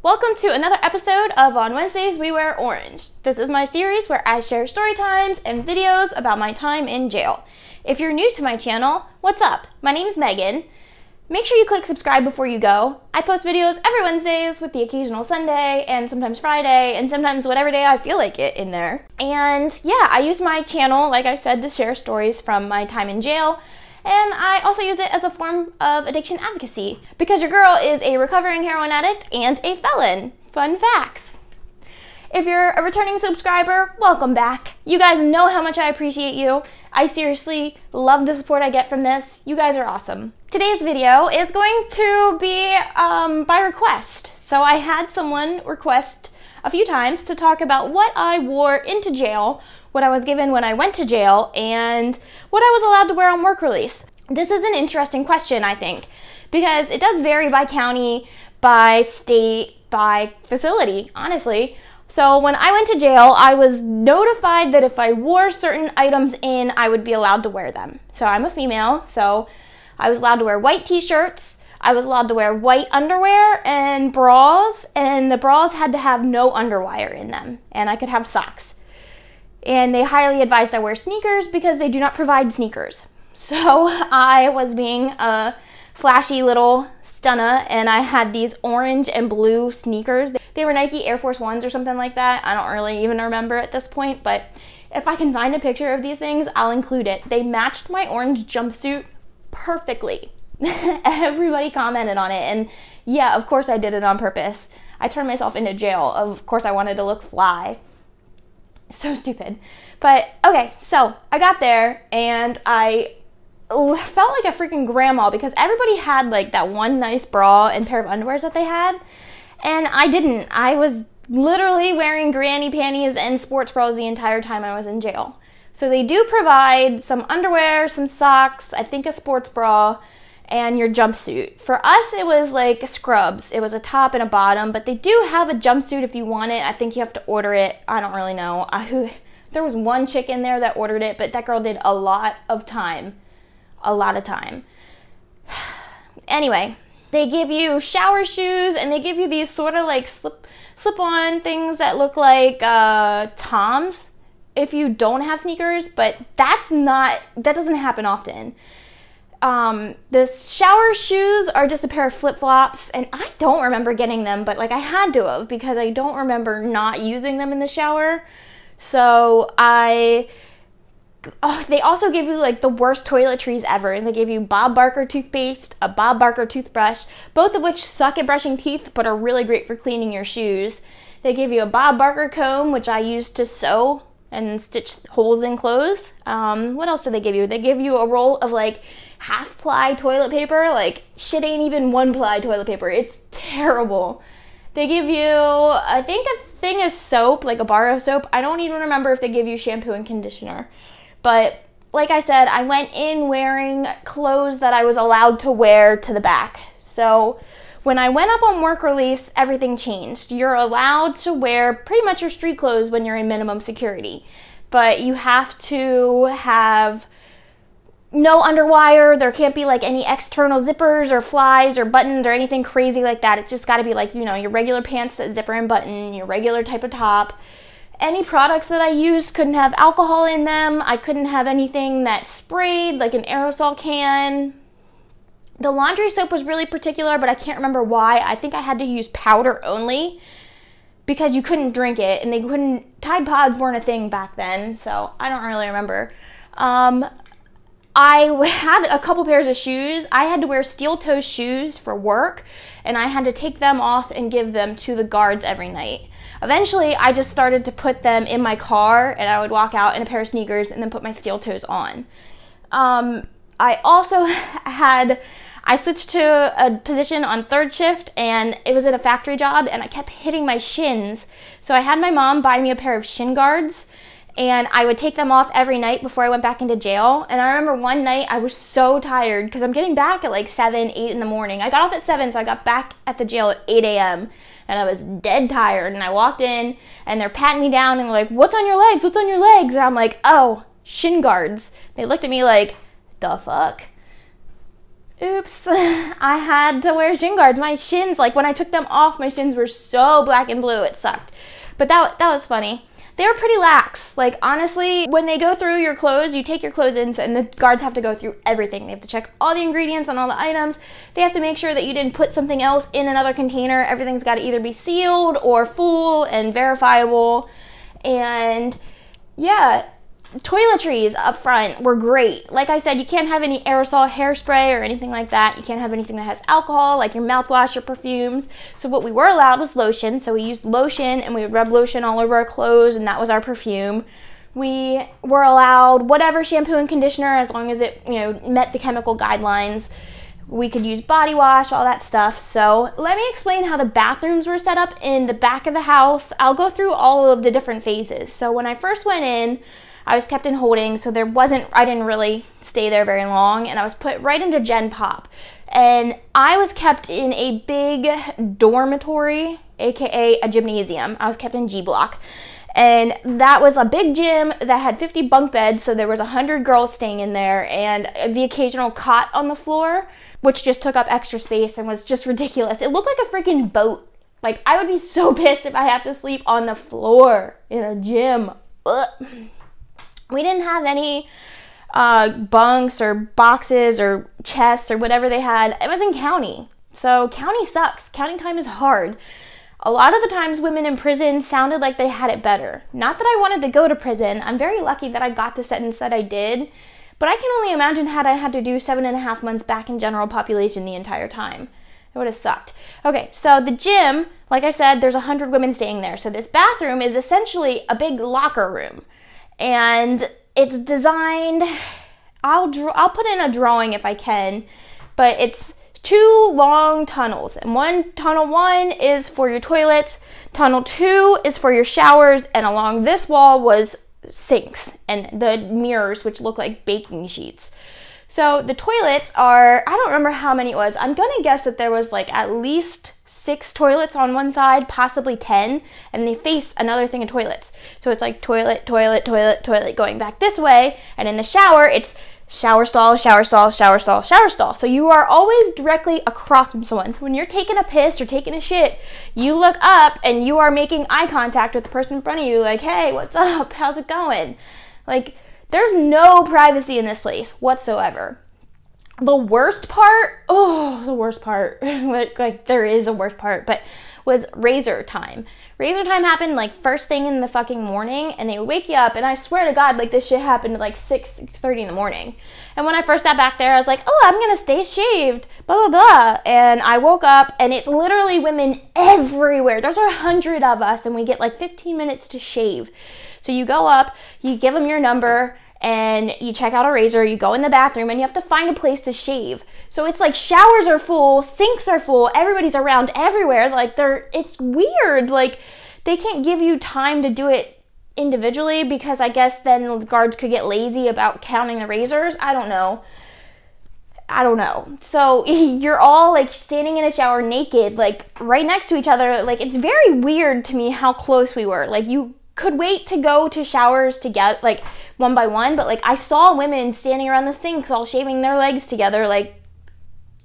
Welcome to another episode of On Wednesdays We Wear Orange. This is my series where I share story times and videos about my time in jail. If you're new to my channel, what's up? My name is Megan. Make sure you click subscribe before you go. I post videos every Wednesdays with the occasional Sunday and sometimes Friday and sometimes whatever day I feel like it in there. And yeah, I use my channel, like I said, to share stories from my time in jail. And I also use it as a form of addiction advocacy because your girl is a recovering heroin addict and a felon. Fun facts. If you're a returning subscriber, welcome back. You guys know how much I appreciate you. I seriously love the support I get from this. You guys are awesome. Today's video is going to be by request. So I had someone request a few times to talk about what I wore into jail, what I was given when I went to jail, and what I was allowed to wear on work release. This is an interesting question, I think, because it does vary by county, by state, by facility, honestly. So when I went to jail, I was notified that if I wore certain items in, I would be allowed to wear them. So I'm a female, so I was allowed to wear white t-shirts, I was allowed to wear white underwear and bras, and the bras had to have no underwire in them, and I could have socks. And they highly advised I wear sneakers because they do not provide sneakers. So I was being a flashy little stunner, and I had these orange and blue sneakers. They were Nike Air Force Ones or something like that. I don't really even remember at this point, but if I can find a picture of these things, I'll include it. They matched my orange jumpsuit perfectly. Everybody commented on it, and yeah, of course I did it on purpose. I turned myself into jail. Of course I wanted to look fly. So stupid. But okay, so I got there and I felt like a freaking grandma because everybody had like that one nice bra and pair of underwears that they had, and I didn't. I was literally wearing granny panties and sports bras the entire time I was in jail. So they do provide some underwear, some socks, I think a sports bra, and your jumpsuit. For us, it was like scrubs. It was a top and a bottom, but they do have a jumpsuit if you want it. I think you have to order it. I don't really know. There was one chick in there that ordered it, but that girl did a lot of time. A lot of time. Anyway, they give you shower shoes, and they give you these sort of like slip-on things that look like Toms if you don't have sneakers, but that doesn't happen often. The shower shoes are just a pair of flip-flops, and I don't remember getting them, but like I had to have because I don't remember not using them in the shower. So they also give you like the worst toiletries ever, and they give you Bob Barker toothpaste, a Bob Barker toothbrush, both of which suck at brushing teeth but are really great for cleaning your shoes. They give you a Bob Barker comb, which I used to sew and stitch holes in clothes. What else do they give you? They give you a roll of like half-ply toilet paper. Like, shit ain't even one-ply toilet paper. It's terrible. They give you, I think, a thing of soap, like a bar of soap. I don't even remember if they give you shampoo and conditioner. But like I said, I went in wearing clothes that I was allowed to wear to the back. So when I went up on work release, everything changed. You're allowed to wear pretty much your street clothes when you're in minimum security. But you have to have no underwire. There can't be like any external zippers or flies or buttons or anything crazy like that. It's just got to be like, your regular pants that zipper and button, your regular type of top. Any products that I used couldn't have alcohol in them. I couldn't have anything that sprayed, like an aerosol can. The laundry soap was really particular, but I can't remember why. I think I had to use powder only because you couldn't drink it, and Tide Pods weren't a thing back then, so I don't really remember. I had a couple pairs of shoes. I had to wear steel-toe shoes for work, and I had to take them off and give them to the guards every night. Eventually, I just started to put them in my car, and I would walk out in a pair of sneakers and then put my steel toes on. I switched to a position on third shift, and it was at a factory job, and I kept hitting my shins. So I had my mom buy me a pair of shin guards, and I would take them off every night before I went back into jail. And I remember one night I was so tired because I'm getting back at like 7, 8 in the morning. I got off at 7, so I got back at the jail at 8 a.m. And I was dead tired. And I walked in, and they're patting me down, and they're like, "What's on your legs? What's on your legs?" And I'm like, "Oh, shin guards." They looked at me like, "The fuck?" oops, I had to wear shin guards. My shins, like when I took them off, my shins were so black and blue, it sucked. But that was funny. They were pretty lax. Like, honestly, when they go through your clothes, you take your clothes in, and the guards have to go through everything. They have to check all the ingredients on all the items. They have to make sure that you didn't put something else in another container. Everything's got to either be sealed or full and verifiable. And yeah, toiletries up front were great. Like I said, you can't have any aerosol hairspray or anything like that. You can't have anything that has alcohol, like your mouthwash or perfumes. So what we were allowed was lotion. So we used lotion, and we would rub lotion all over our clothes, and that was our perfume. We were allowed whatever shampoo and conditioner as long as it, met the chemical guidelines. We could use body wash, all that stuff. So let me explain how the bathrooms were set up in the back of the house. I'll go through all of the different phases. So when I first went in, I was kept in holding, so I didn't really stay there very long, and I was put right into Gen Pop. And I was kept in a big dormitory, aka a gymnasium. I was kept in G Block. And that was a big gym that had 50 bunk beds, so there was 100 girls staying in there, and the occasional cot on the floor, which just took up extra space and was just ridiculous. It looked like a freaking boat. Like, I would be so pissed if I have to sleep on the floor in a gym. Ugh. We didn't have any bunks or boxes or chests or whatever they had. It was in county. So county sucks. County time is hard. A lot of the times women in prison sounded like they had it better. Not that I wanted to go to prison. I'm very lucky that I got the sentence that I did. But I can only imagine had I had to do 7.5 months back in general population the entire time. It would have sucked. Okay, so the gym, like I said, there's 100 women staying there. So this bathroom is essentially a big locker room. And it's designed, I'll put in a drawing if I can, but it's 2 long tunnels. And tunnel 1 is for your toilets, tunnel 2 is for your showers, and along this wall was sinks and the mirrors, which look like baking sheets. So the toilets are, I don't remember how many it was. I'm going to guess that there was like at least 6 toilets on one side, possibly 10, and they face another thing of toilets. So it's like toilet, toilet, toilet, toilet going back this way, and in the shower, it's shower stall, shower stall, shower stall, shower stall. So you are always directly across from someone. So when you're taking a piss or taking a shit, you look up and you are making eye contact with the person in front of you, like, hey, what's up? How's it going? Like, there's no privacy in this place whatsoever. The worst part, like there is a worst part, but was razor time. Razor time happened like first thing in the fucking morning, and they would wake you up, and I swear to God, like this shit happened at like 6:30 in the morning. And when I first got back there, I was like, oh, I'm gonna stay shaved, blah, blah, blah. And I woke up, and it's literally women everywhere. There's 100 of us, and we get like 15 minutes to shave. So you go up, you give them your number, and you check out a razor, you go in the bathroom, and you have to find a place to shave. So it's like showers are full, sinks are full, everybody's around everywhere. Like it's weird. Like they can't give you time to do it individually because I guess then the guards could get lazy about counting the razors. I don't know. So you're all like standing in a shower naked, like right next to each other. Like it's very weird to me how close we were. Like you could wait to go to showers together, like one by one, but like I saw women standing around the sinks all shaving their legs together, like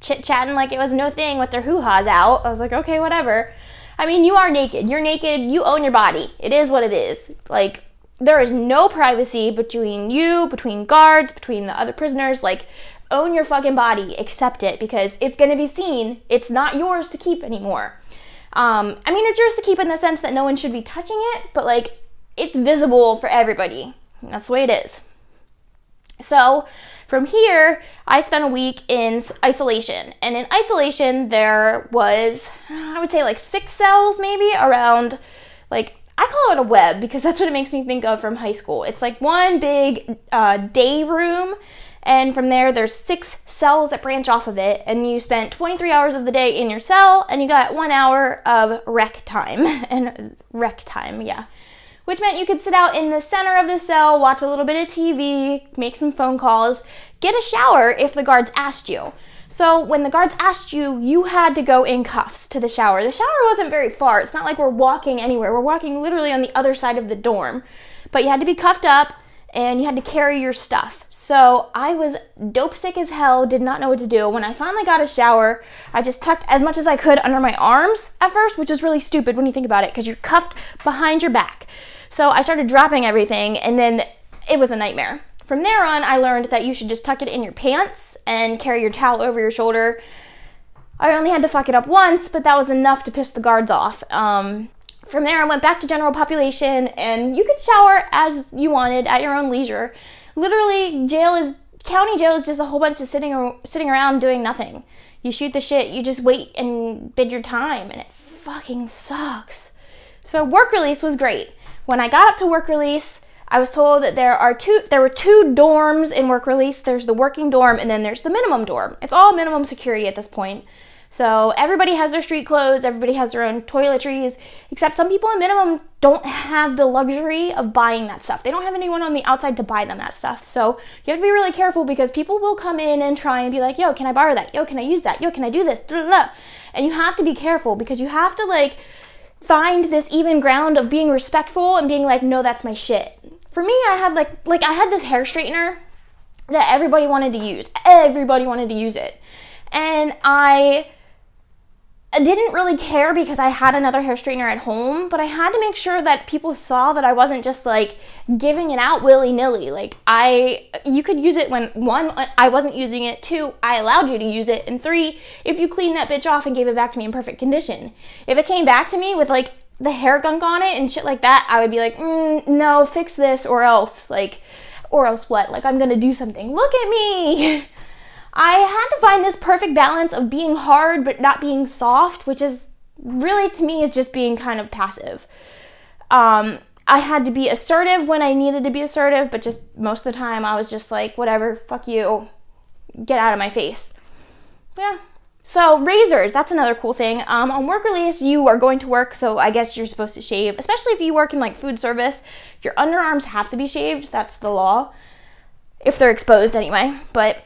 chit-chatting like it was no thing with their hoo-ha's out. I was like, okay, whatever. I mean, you are naked. You're naked. You own your body. It is what it is. Like, there is no privacy between you, between guards, between the other prisoners. Like, own your fucking body. Accept it because it's going to be seen. It's not yours to keep anymore. I mean, it's yours to keep in the sense that no one should be touching it, but like, it's visible for everybody. That's the way it is. So from here, I spent a week in isolation. And in isolation, there was, I would say like 6 cells maybe around, like, I call it a web because that's what it makes me think of from high school. It's like one big day room. And from there, there's 6 cells that branch off of it. And you spent 23 hours of the day in your cell. And you got 1 hour of rec time. Yeah. Which meant you could sit out in the center of the cell, watch a little bit of TV, make some phone calls, get a shower if the guards asked you. So when the guards asked you, you had to go in cuffs to the shower. The shower wasn't very far. It's not like we're walking anywhere. We're walking literally on the other side of the dorm. But you had to be cuffed up, and you had to carry your stuff. So I was dope sick as hell, did not know what to do. When I finally got a shower, I just tucked as much as I could under my arms at first, which is really stupid when you think about it, because you're cuffed behind your back. So I started dropping everything, and then it was a nightmare. From there on, I learned that you should just tuck it in your pants and carry your towel over your shoulder. I only had to fuck it up once, but that was enough to piss the guards off. From there, I went back to general population, and you could shower as you wanted at your own leisure. Literally, county jail is just a whole bunch of sitting around doing nothing. You shoot the shit, you just wait and bid your time, and it fucking sucks. So work release was great. When I got up to work release, I was told that there were two dorms in work release. There's the working dorm, and then there's the minimum dorm. It's all minimum security at this point. So everybody has their street clothes, everybody has their own toiletries, except some people in minimum don't have the luxury of buying that stuff. They don't have anyone on the outside to buy them that stuff. So you have to be really careful, because people will come in and try and be like, yo, can I borrow that? Yo, can I use that? Yo, can I do this? And you have to be careful, because you have to find this even ground of being respectful and being like, no, that's my shit. For me, I had I had this hair straightener that everybody wanted to use. Everybody wanted to use it. And I didn't really care, because I had another hair straightener at home, but I had to make sure that people saw that I wasn't just giving it out willy-nilly. You could use it when, 1, I wasn't using it, 2, I allowed you to use it, and 3, if you cleaned that bitch off and gave it back to me in perfect condition. If it came back to me with the hair gunk on it and shit like that, I would be like, no, fix this, or else what? I'm gonna do something. Look at me! I had to find this perfect balance of being hard but not being soft, which is really, to me, is just being kind of passive. I had to be assertive when I needed to be assertive, but just most of the time I was just like, whatever, fuck you, get out of my face. Yeah. So razors, that's another cool thing. On work release, you are going to work, so I guess you're supposed to shave, especially if you work in food service. Your underarms have to be shaved. That's the law, if they're exposed anyway. But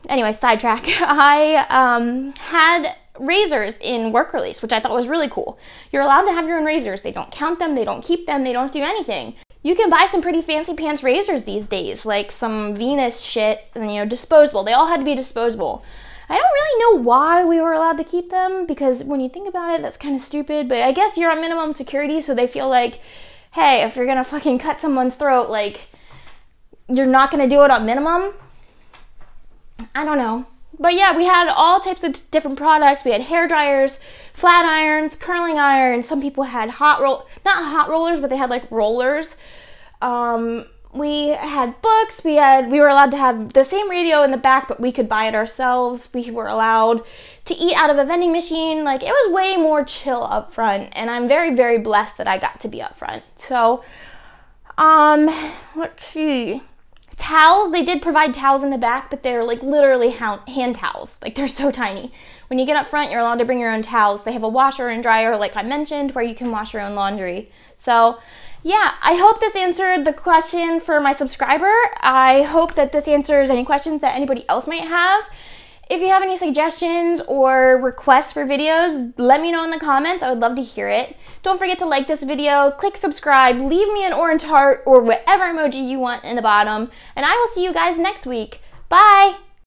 anyway, sidetrack. I had razors in work release, which I thought was really cool. You're allowed to have your own razors. They don't count them, they don't keep them, they don't do anything. You can buy some pretty fancy pants razors these days, like some Venus shit, and disposable. They all had to be disposable. I don't really know why we were allowed to keep them, because when you think about it, that's kind of stupid, but I guess you're on minimum security, so they feel like, hey, if you're gonna fucking cut someone's throat, you're not gonna do it on minimum? I don't know. But yeah, we had all types of different products. We had hair dryers, flat irons, curling irons. Some people had not hot rollers, but they had rollers. We had books. We were allowed to have the same radio in the back, but we could buy it ourselves. We were allowed to eat out of a vending machine. It was way more chill up front, and I'm very, very blessed that I got to be up front. So, let's see. Towels, they did provide towels in the back, but they're literally hand towels. They're so tiny. When you get up front, you're allowed to bring your own towels. They have a washer and dryer, like I mentioned, where you can wash your own laundry. So yeah, I hope this answered the question for my subscriber. I hope that this answers any questions that anybody else might have. If you have any suggestions or requests for videos, let me know in the comments. I would love to hear it. Don't forget to like this video, click subscribe, leave me an orange heart or whatever emoji you want in the bottom, and I will see you guys next week. Bye!